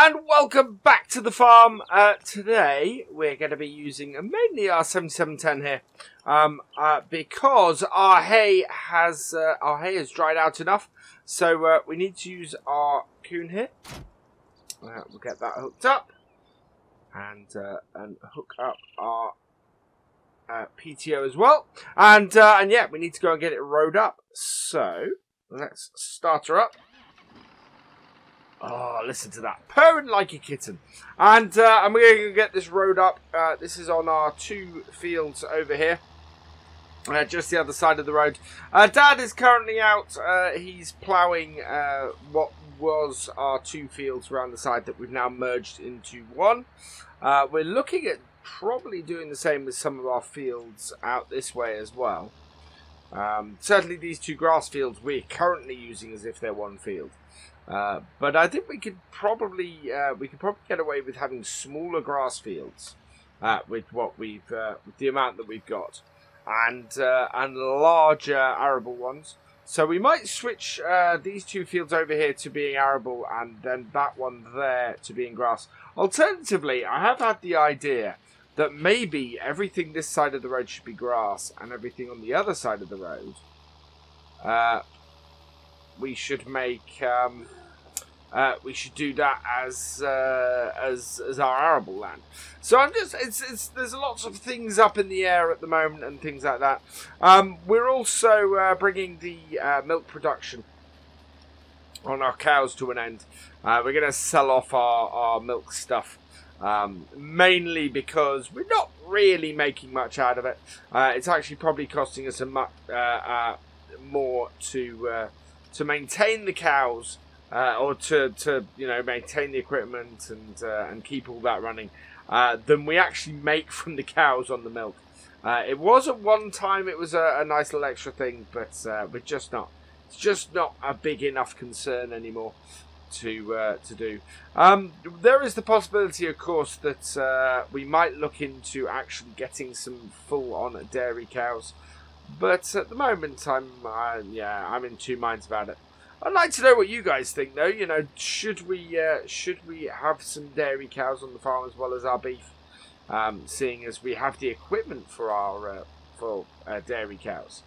And welcome back to the farm. Today we're going to be using mainly our 7710 here, because our hay has dried out enough. So we need to use our coon here. We'll get that hooked up and hook up our PTO as well. And yeah, we need to go and get it rowed up. So let's start her up. Oh, listen to that. Purring like a kitten. And we're going to get this rowed up. This is on our two fields over here. Just the other side of the road. Dad is currently out. He's ploughing what was our two fields around the side that we've now merged into one. We're looking at probably doing the same with some of our fields out this way as well. Certainly these two grass fields we're currently using as if they're one field. But I think we could probably get away with having smaller grass fields with what we've with the amount that we've got, and larger arable ones. So we might switch these two fields over here to being arable, and then that one there to being grass. Alternatively, I have had the idea that maybe everything this side of the road should be grass, and everything on the other side of the road we should make we should do that as our arable land. So I'm just there's lots of things up in the air at the moment and things like that. We're also bringing the milk production on our cows to an end. We're going to sell off our milk stuff, mainly because we're not really making much out of it. It's actually probably costing us a much more to maintain the cows, or to maintain the equipment and keep all that running, than we actually make from the cows on the milk. It was at one time, it was a nice little extra thing, but we're just not. It's just not a big enough concern anymore to do. There is the possibility, of course, that we might look into actually getting some full-on dairy cows. But at the moment, I'm in two minds about it. I'd like to know what you guys think, though. You know, should we have some dairy cows on the farm as well as our beef? Seeing as we have the equipment for our dairy cows.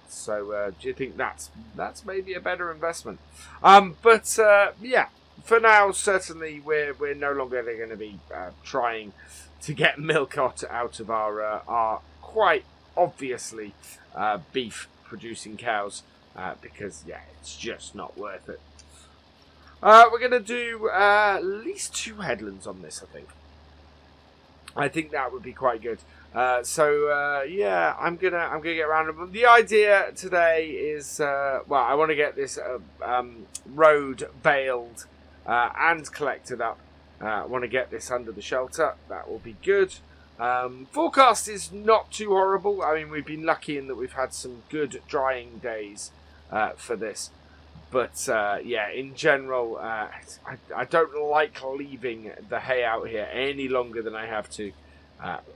So do you think that's maybe a better investment? Yeah, for now, certainly we're no longer going to be trying to get milk out of our quite obviously beef producing cows, because yeah, it's just not worth it. We're going to do at least 2 headlands on this, I think that would be quite good. Yeah, I'm gonna get around them. The idea today is I want to get this road baled and collected up. I want to get this under the shelter. That will be good. Forecast is not too horrible. I mean, we've been lucky in that we've had some good drying days for this. But yeah, in general, I don't like leaving the hay out here any longer than I have to.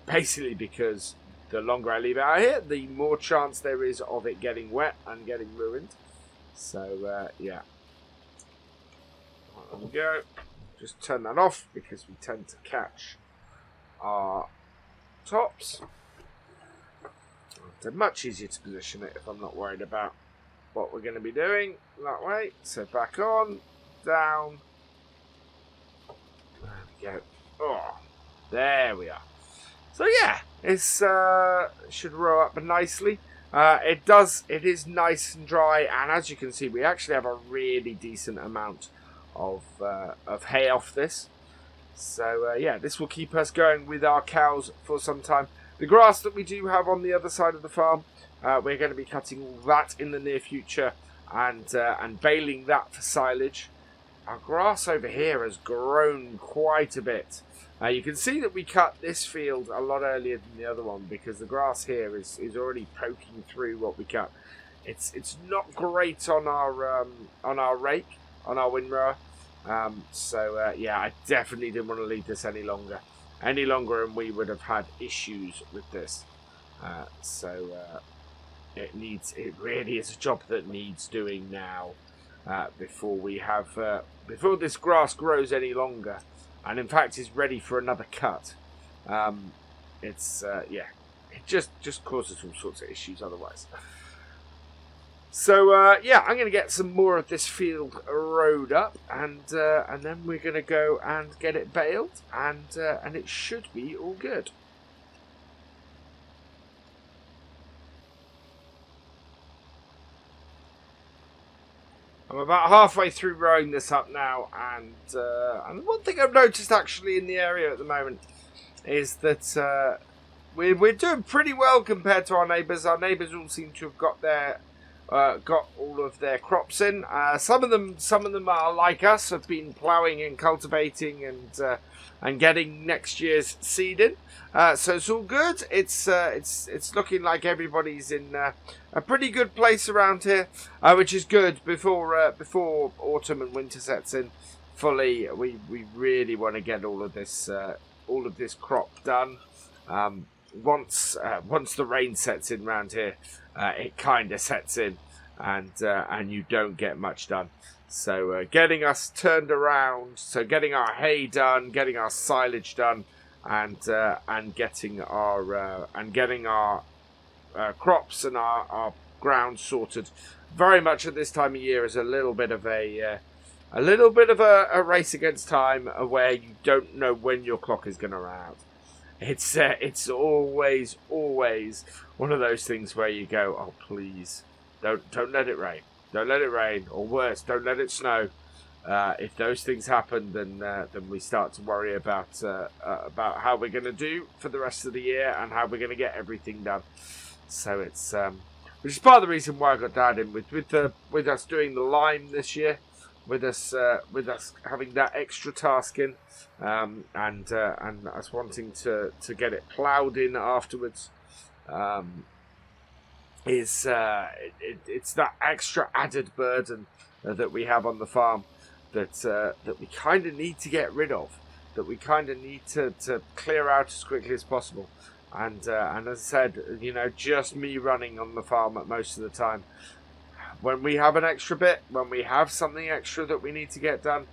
Basically because the longer I leave it out here, the more chance there is of it getting wet and getting ruined. So yeah. There we go. Just turn that off because we tend to catch our tops. It's much easier to position it if I'm not worried about what we're going to be doing that way. So back on, down. There we go. Oh, there we are. So yeah, it's should row up nicely. It does. It is nice and dry, and as you can see, we actually have a really decent amount of hay off this. So yeah, this will keep us going with our cows for some time. The grass that we do have on the other side of the farm, we're going to be cutting all that in the near future and baling that for silage. Our grass over here has grown quite a bit. You can see that we cut this field a lot earlier than the other one because the grass here is already poking through what we cut. It's not great on our rake, on our windrower. So yeah, I definitely didn't want to leave this any longer, and we would have had issues with this. It really is a job that needs doing now. before we have before this grass grows any longer, and in fact is ready for another cut. It's yeah, it just causes all sorts of issues otherwise. So yeah, I'm going to get some more of this field rowed up, and then we're going to go and get it baled, and it should be all good. I'm about halfway through rowing this up now, and one thing I've noticed actually in the area at the moment is that we're doing pretty well compared to our neighbours. Our neighbours all seem to have got all of their crops in. Some of them are like us, have been ploughing and cultivating and getting next year's seed in. So it's all good. It's looking like everybody's in a pretty good place around here, which is good before autumn and winter sets in fully. We really want to get all of this crop done. Once the rain sets in round here, it kind of sets in, and you don't get much done. So getting us turned around, so getting our hay done, getting our silage done, and getting our crops and our ground sorted, very much at this time of year is a little bit of a race against time, where you don't know when your clock is going to run out. It's always one of those things where you go, oh please, don't let it rain, don't let it rain, or worse, don't let it snow. If those things happen, then we start to worry about how we're going to do for the rest of the year and how we're going to get everything done. So it's which is part of the reason why I got Dad in with us doing the lime this year, with us having that extra task in, and us wanting to get it ploughed in afterwards. It's that extra added burden that we have on the farm that we kind of need to get rid of, that we kind of need to clear out as quickly as possible. And as I said, you know, just me running on the farm at most of the time. When we have an extra bit, when we have something extra that we need to get done,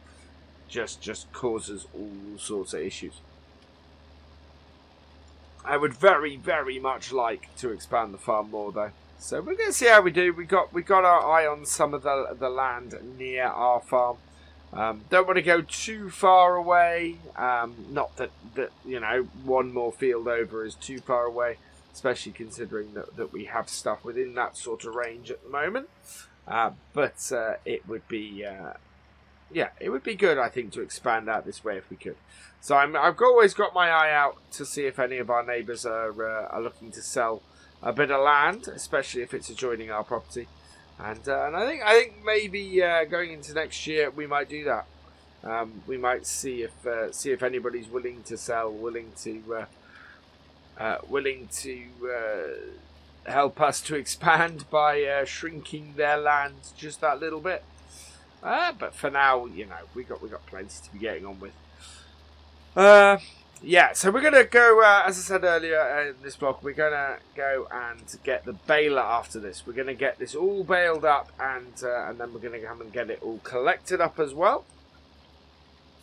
just causes all sorts of issues. I would very, very much like to expand the farm more, though. So we're going to see how we do. We got our eye on some of the land near our farm. Don't want to go too far away. Not that you know, one more field over is too far away, especially considering that we have stuff within that sort of range at the moment. But it would be it would be good, I think, to expand out this way if we could. So I've always got my eye out to see if any of our neighbours are looking to sell a bit of land, especially if it's adjoining our property. And I think maybe going into next year we might do that. We might see if anybody's willing to sell, willing to help us to expand by shrinking their land just that little bit. But for now, you know, we got plenty to be getting on with. Yeah, so we're going to go, as I said earlier in this vlog, we're going to go and get the baler after this. We're going to get this all baled up, and then we're going to come and get it all collected up as well.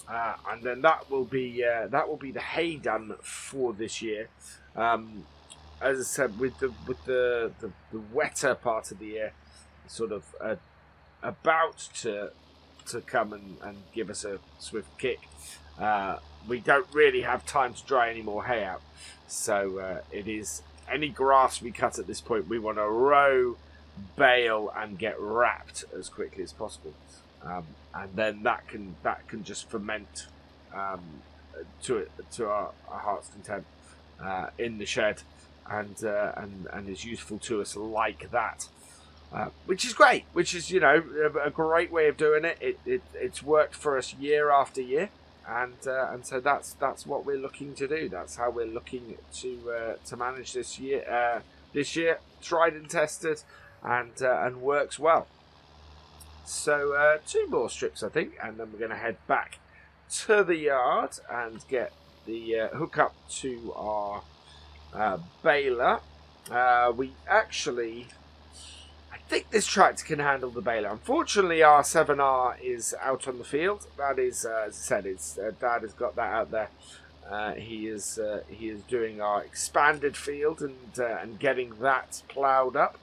And then that will be the hay done for this year. As I said, with the wetter part of the year, sort of about to come and give us a swift kick. We don't really have time to dry any more hay out, so it is any grass we cut at this point we want to row, bale, and get wrapped as quickly as possible, and then that can just ferment to our heart's content in the shed, and is useful to us like that. Which is great, which is, you know, a great way of doing it. It's worked for us year after year, and so that's what we're looking to do. That's how we're looking to manage this year. This year, tried and tested, and works well. So 2 more strips, I think, and then we're going to head back to the yard and get the hook up to our baler. We actually, I think this tractor can handle the baler. Unfortunately, our 7R is out on the field. That is, as I said, Dad has got that out there. He is doing our expanded field and getting that ploughed up.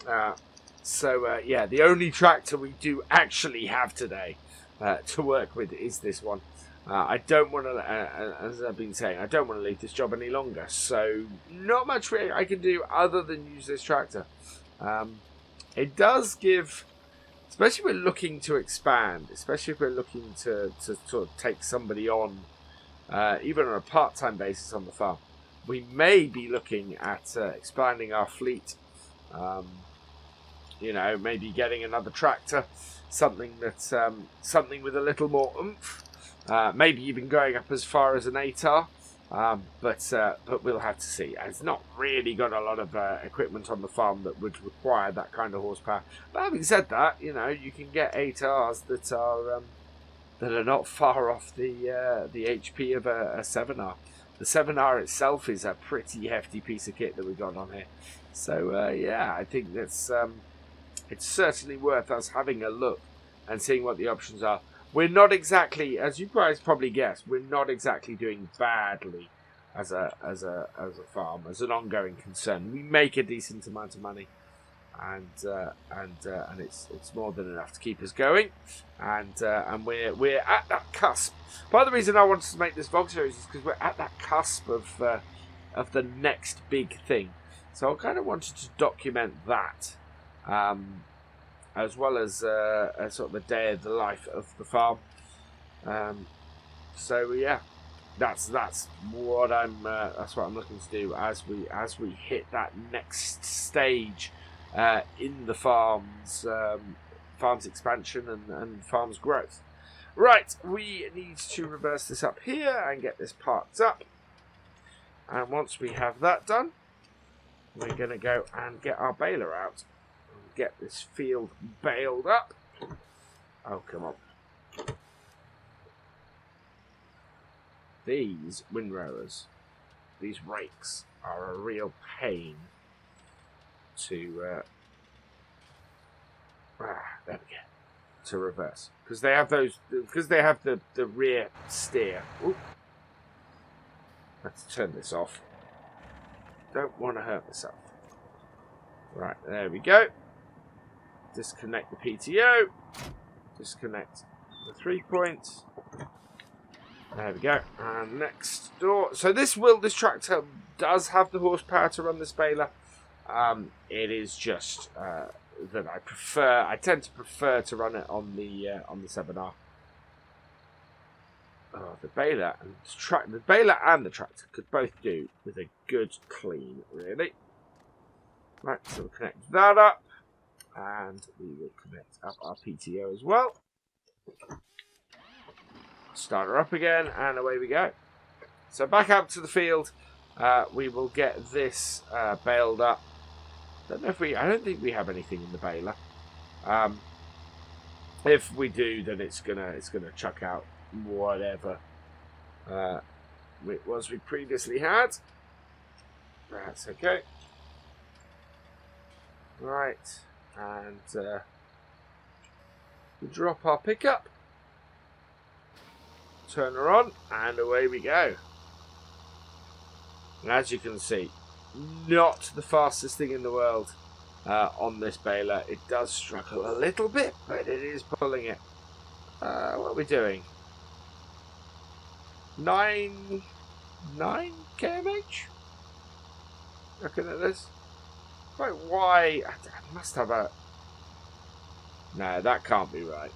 Yeah, the only tractor we do actually have today to work with is this one. I don't want to, as I've been saying, I don't want to leave this job any longer. So not much I can do other than use this tractor. It does give, especially if we're looking to expand, especially if we're looking to sort of take somebody on, even on a part-time basis on the farm. We may be looking at expanding our fleet. You know, maybe getting another tractor, something with a little more oomph. Maybe even going up as far as an 8R. But we'll have to see. It's not really got a lot of equipment on the farm that would require that kind of horsepower. But having said that, you know, you can get 8Rs that are not far off the HP of a 7R. The 7R itself is a pretty hefty piece of kit that we got on here. So yeah, I think that's it's certainly worth us having a look and seeing what the options are. We're not exactly, as you guys probably guessed, we're not exactly doing badly as a farm, as an ongoing concern. We make a decent amount of money, and it's more than enough to keep us going, and we're at that cusp. Part of the reason I wanted to make this vlog series is because we're at that cusp of the next big thing. So I kind of wanted to document that. As well as sort of a day of the life of the farm. So yeah, that's what I'm looking to do as we hit that next stage in the farm's expansion and farm's growth. Right, we need to reverse this up here and get this parked up. And once we have that done, we're going to go and get our baler out. Get this field baled up. Oh, come on. These windrowers, these rakes, are a real pain to there we go, to reverse, because they have the rear steer. Ooh. Let's turn this off. Don't want to hurt myself. Right, there we go. Disconnect the PTO, disconnect the 3-point. There we go. And next door. So this tractor does have the horsepower to run this baler. It is just that I tend to prefer to run it on the 7R. Oh, the baler and the tractor could both do with a good clean, really. Right, so we'll connect that up. And we will connect up our PTO as well. Start her up again, and away we go. So back out to the field. We will get this baled up. I don't think we have anything in the baler. If we do, then it's gonna chuck out whatever it was we previously had. That's okay. Right. And we drop our pickup, turn her on, and away we go. And as you can see, not the fastest thing in the world on this baler. It does struggle a little bit, but it is pulling it. What are we doing? 9 kmh? Looking at this. Right, why? I must have a... No, that can't be right.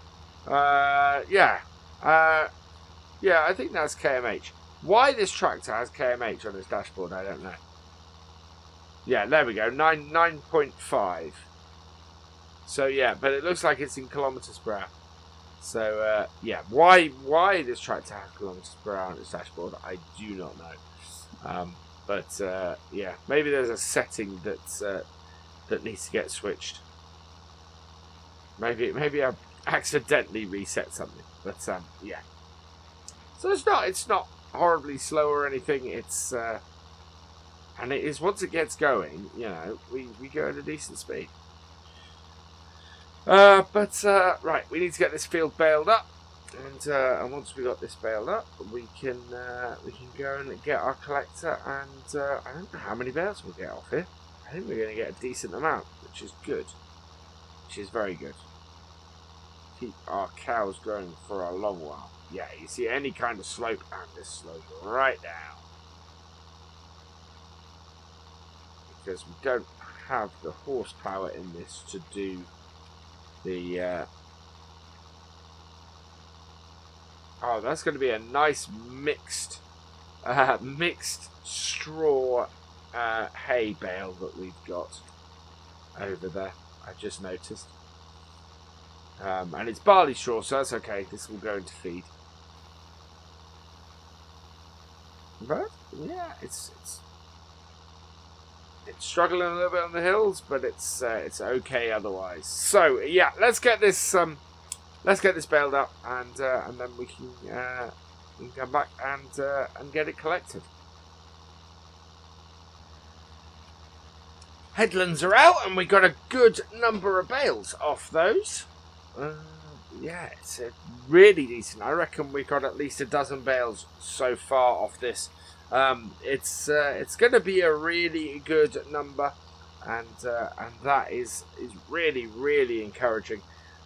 Yeah, I think that's kmh. Why this tractor has kmh on its dashboard, I don't know. Yeah, there we go, 9.5. So yeah, but it looks like it's in kilometers per hour. So yeah, why this tractor has kilometers per hour on its dashboard, I do not know. But yeah, maybe there's a setting that needs to get switched. Maybe I've accidentally reset something. But yeah. So it's not horribly slow or anything. It's and it is, once it gets going, you know, we go at a decent speed. Right, we need to get this field baled up, and once we got this baled up, we can go and get our collector. And I don't know how many bales we'll get off here. I think we're going to get a decent amount, which is good. Which is very good. Keep our cows growing for a long while. Yeah, you see any kind of slope, and this slope right down. Because we don't have the horsepower in this to do the... Oh, that's going to be a nice mixed straw hay bale that we've got over there. I've just noticed. And it's barley straw, so that's okay. This will go into feed. But yeah, it's struggling a little bit on the hills, but it's okay otherwise. So yeah, let's get this baled up, and then we can come back and get it collected. Headlands are out, and we got a good number of bales off those. Yeah, it's really decent. I reckon we got at least a dozen bales so far off this. It's going to be a really good number, and that is really encouraging.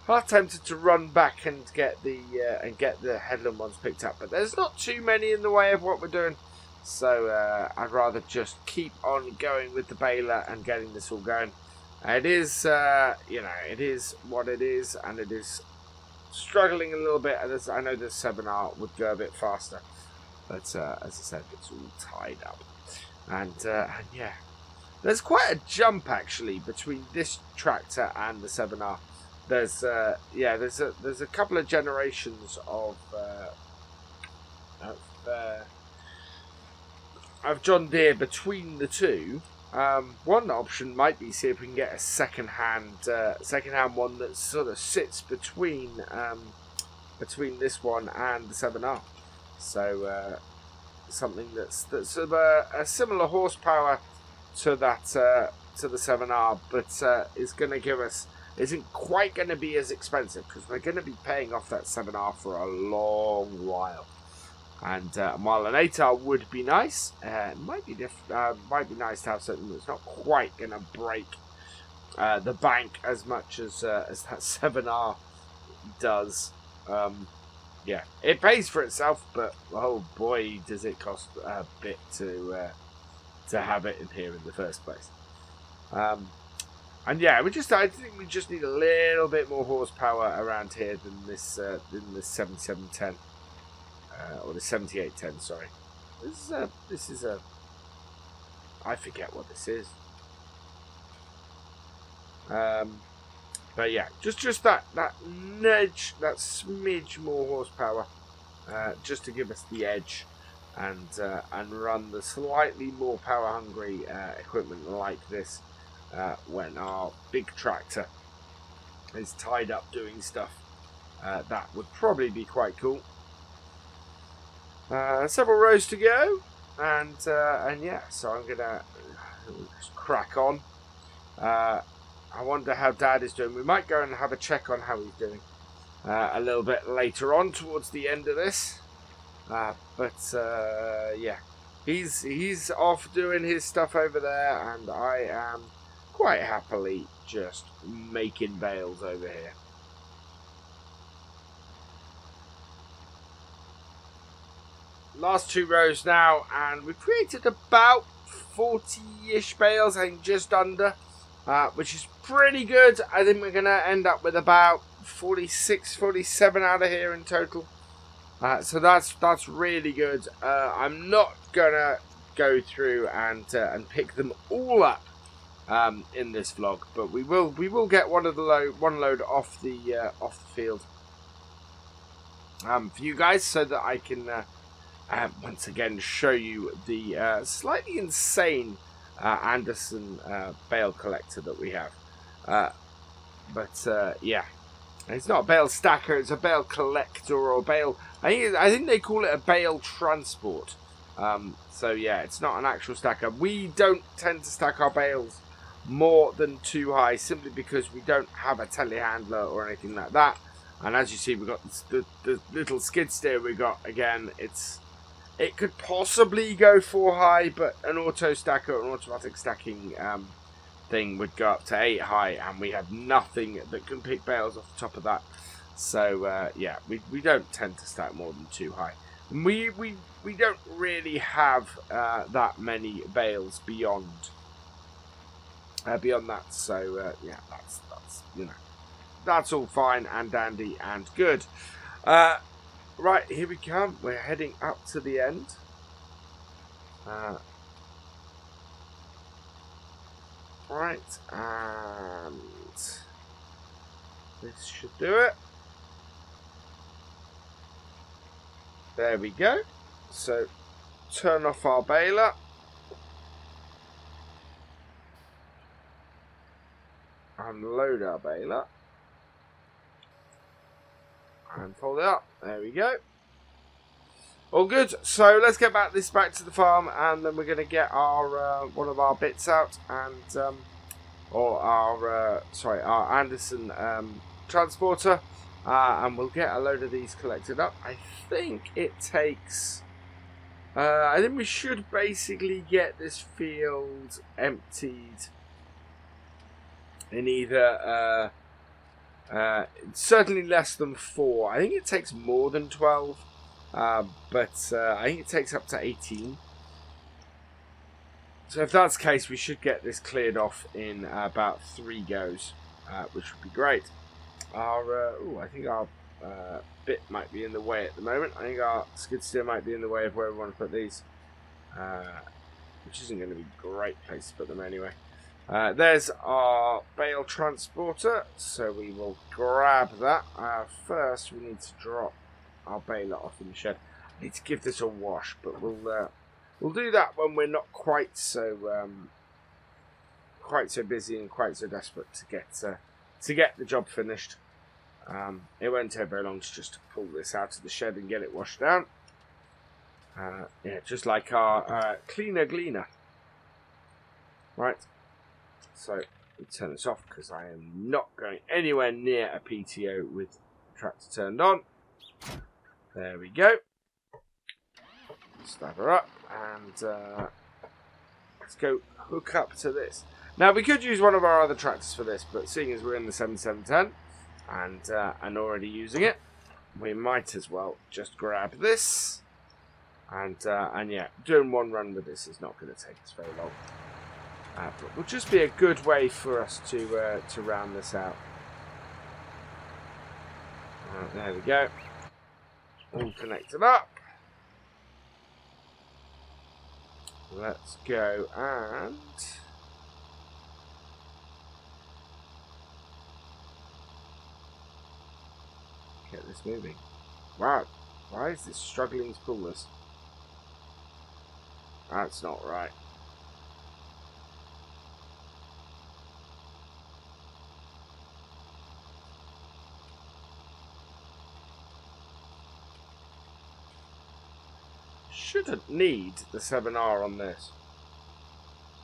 Half tempted to run back and get the headland ones picked up, but there's not too many in the way of what we're doing. So I'd rather just keep on going with the baler and getting this all going. It is, it is what it is, and it is struggling a little bit. I know the 7R would go a bit faster, but as I said, it's all tied up. And yeah, there's quite a jump actually between this tractor and the 7R. There's a couple of generations of John Deere between the two. One option might be see if we can get a second-hand one that sort of sits between this one and the 7R. So something that's of a similar horsepower to that to the 7R, but is going to give us, isn't quite going to be as expensive, because we're going to be paying off that 7R for a long while. And while an 8R would be nice, it might be nice to have something that's not quite going to break the bank as much as that 7R does. Yeah, it pays for itself, but oh boy, does it cost a bit to have it in here in the first place. And yeah, I think we just need a little bit more horsepower around here than this 7710. Or the 7810, sorry. This is a I forget what this is. But yeah, just that nudge, that smidge more horsepower, just to give us the edge, and run the slightly more power hungry equipment like this when our big tractor is tied up doing stuff. That would probably be quite cool. Several rows to go, and yeah, so I'm gonna just crack on. I wonder how Dad is doing. We might go and have a check on how he's doing a little bit later on towards the end of this. Yeah, he's off doing his stuff over there, and I am quite happily just making bales over here. Last two rows now, and we've created about 40-ish bales, I think just under, which is pretty good. I think we're going to end up with about 46, 47 out of here in total. So that's really good. I'm not going to go through and pick them all up in this vlog, but we will get one load off the field for you guys, so that I can once again show you the slightly insane Andersen bale collector that we have. Yeah, it's not a bale stacker, it's a bale collector, or a bale, I think they call it a bale transport. So yeah, it's not an actual stacker. We don't tend to stack our bales more than 2 high, simply because we don't have a telehandler or anything like that. And as you see, we've got the little skid steer we got. Again, it could possibly go 4 high, but an auto stacker or an automatic stacking thing would go up to 8 high, and we have nothing that can pick bales off the top of that. So yeah, we don't tend to stack more than 2 high. And we don't really have that many bales beyond that. So yeah, that's you know, that's all fine and dandy and good. Right, here we come. We're heading up to the end. Right, and this should do it. There we go. So, turn off our baler. Unload our baler. And fold it up. There we go. All good. So let's get back to the farm, and then we're going to get our one of our bits out, and our Andersen transporter, and we'll get a load of these collected up. I think it takes. I think we should basically get this field emptied in either. Certainly less than 4. I think it takes more than 12, but I think it takes up to 18. So if that's the case, we should get this cleared off in about 3 goes, which would be great. I think our bit might be in the way at the moment. I think our skid steer might be in the way of where we want to put these, which isn't going to be a great place to put them anyway. There's our bale transporter, so we will grab that. First, we need to drop our baler off in the shed. I need to give this a wash, but we'll do that when we're not quite so busy and quite so desperate to get the job finished. It won't take very long to just pull this out of the shed and get it washed down. Yeah, just like our cleaner gleaner. Right. So, we turn this off because I am not going anywhere near a PTO with the tractor turned on. There we go. Stab her up, and let's go hook up to this. Now, we could use one of our other tractors for this, but seeing as we're in the 7710 and already using it, we might as well just grab this. And yeah, doing one run with this is not going to take us very long. But will just be a good way for us to round this out. There we go. All connected up. Let's go and get this moving. Wow, why is this struggling to pull this? That's not right. Shouldn't need the 7R on this.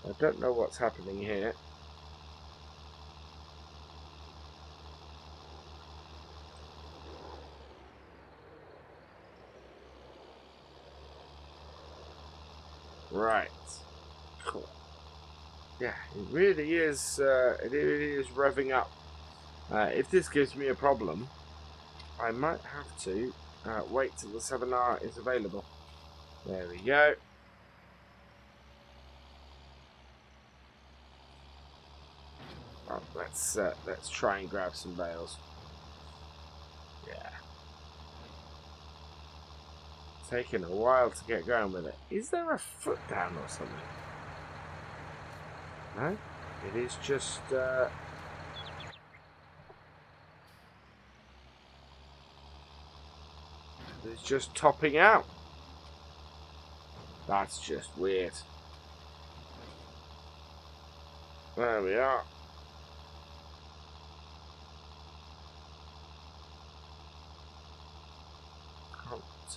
I don't know what's happening here. Right. Cool. Yeah, it really is. It really is revving up. If this gives me a problem, I might have to wait till the 7R is available. There we go. Well, let's try and grab some bales. Yeah. Taking a while to get going with it. Is there a foot down or something? No? It is just it's just topping out. That's just weird. There we are.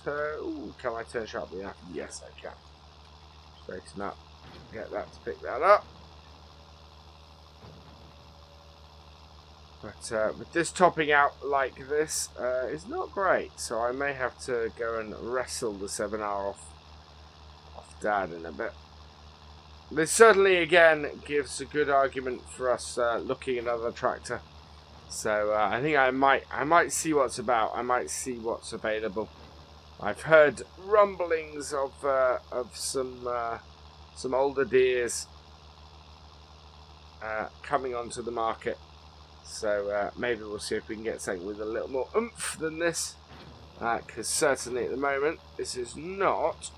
Ooh, can I turn sharply up? Yes, I can. Straighten up. Get that to pick that up. But with this topping out like this, is not great. So I may have to go and wrestle the 7R off Dad in a bit. This certainly, again, gives a good argument for us looking at another tractor. So I think I might see what's about. I might see what's available. I've heard rumblings of some older Deeres coming onto the market. So maybe we'll see if we can get something with a little more oomph than this. Because certainly at the moment, this is not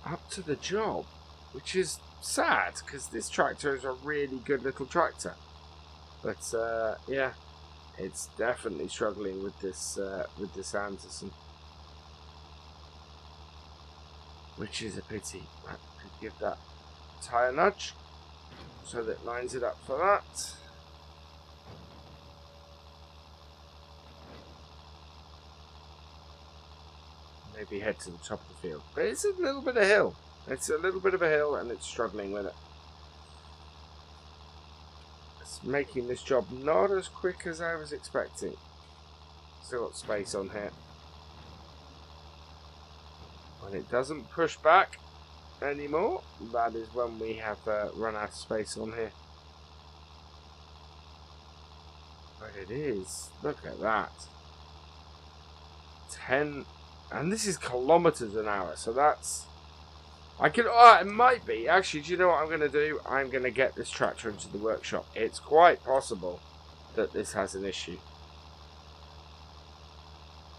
up to the job. Which is sad, because this tractor is a really good little tractor. But, yeah, it's definitely struggling with this Andersen. Which is a pity. I could give that tyre nudge, so that it lines it up for that. Maybe head to the top of the field. But it's a little bit of hill. It's a little bit of a hill and it's struggling with it. It's making this job not as quick as I was expecting. Still got space on here. When it doesn't push back anymore, that is when we have run out of space on here. But it is. Look at that. 10, and this is kilometers an hour, so that's... I can. Oh, it might be. Actually, do you know what I'm going to do? I'm going to get this tractor into the workshop. It's quite possible that this has an issue.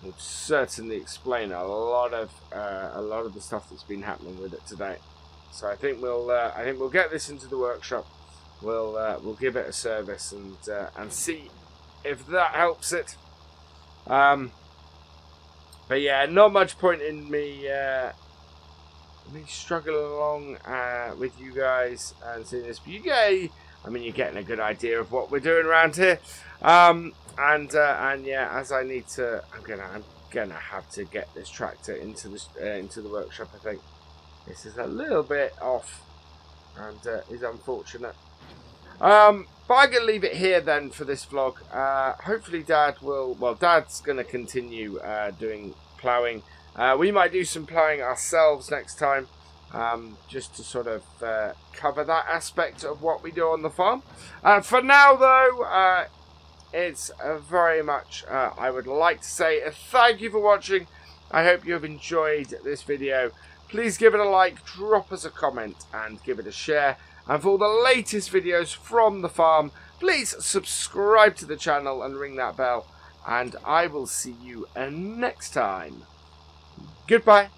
It would certainly explain a lot of the stuff that's been happening with it today. So I think we'll get this into the workshop. We'll give it a service and see if that helps it. But yeah, not much point in me. Struggling along with you guys and seeing this. But you're getting a good idea of what we're doing around here. And yeah, as I need to, I'm gonna have to get this tractor into the workshop. I think this is a little bit off, and is unfortunate. But I'm gonna leave it here then for this vlog. Hopefully, Dad's gonna continue doing ploughing. We might do some ploughing ourselves next time, just to sort of cover that aspect of what we do on the farm. For now, though, it's very much, I would like to say thank you for watching. I hope you have enjoyed this video. Please give it a like, drop us a comment, and give it a share. And for all the latest videos from the farm, please subscribe to the channel and ring that bell. And I will see you next time. Goodbye.